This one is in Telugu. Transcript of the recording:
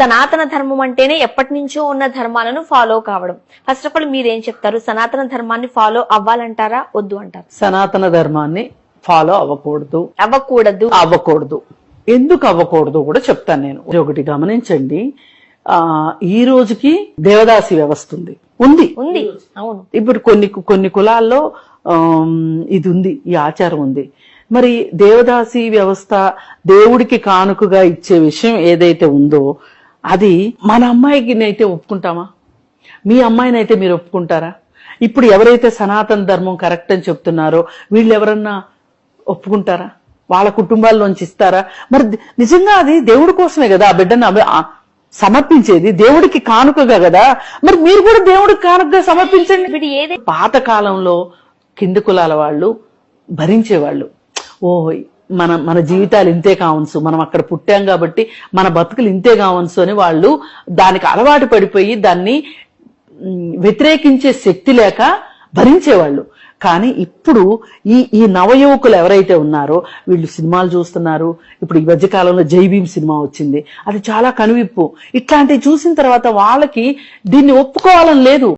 సనాతన ధర్మం అంటేనే ఎప్పటి నుంచో ఉన్న ధర్మాలను ఫాలో కావడం. ఫస్ట్ ఆఫ్ ఆల్ మీరేం చెప్తారు? సనాతన ధర్మాన్ని ఫాలో అవ్వాలంటారా, వద్దు అంటారా? సనాతన ధర్మాన్ని ఫాలో అవ్వకూడదు. ఎందుకు అవ్వకూడదు కూడా చెప్తాను నేను. ఒకటి గమనించండి, ఈ రోజుకి దేవదాసి వ్యవస్థ ఉంది. అవును. ఇప్పుడు కొన్ని కులాల్లో ఇది ఉంది, ఈ ఆచారం ఉంది. మరి దేవదాసి వ్యవస్థ దేవుడికి కానుకగా ఇచ్చే విషయం ఏదైతే ఉందో అది మన అమ్మాయికి అయితే ఒప్పుకుంటామా? మీ అమ్మాయినైతే మీరు ఒప్పుకుంటారా? ఇప్పుడు ఎవరైతే సనాతన ధర్మం కరెక్ట్ అని చెప్తున్నారో వీళ్ళు ఎవరన్నా ఒప్పుకుంటారా? వాళ్ళ కుటుంబాల్లోంచి ఇస్తారా? మరి నిజంగా అది దేవుడి కోసమే కదా ఆ బిడ్డను సమర్పించేది, దేవుడికి కానుకగా కదా. మరి మీరు కూడా దేవుడికి కానుకగా సమర్పించండి. పాత కాలంలో కింది కులాల వాళ్ళు భరించేవాళ్ళు. మన జీవితాలు ఇంతే కావచ్చు, మనం అక్కడ పుట్టాం కాబట్టి మన బతుకులు ఇంతే కావచ్చు అని వాళ్ళు దానికి అలవాటు పడిపోయి దాన్ని వ్యతిరేకించే శక్తి లేక భరించేవాళ్ళు. కానీ ఇప్పుడు ఈ నవయువకులు ఎవరైతే ఉన్నారో వీళ్ళు సినిమాలు చూస్తున్నారు. ఇప్పుడు ఈ మధ్యకాలంలో జై భీమ్ సినిమా వచ్చింది, అది చాలా కనువిప్పు. ఇట్లాంటివి చూసిన తర్వాత వాళ్ళకి దీన్ని ఒప్పుకోవాలని లేదు.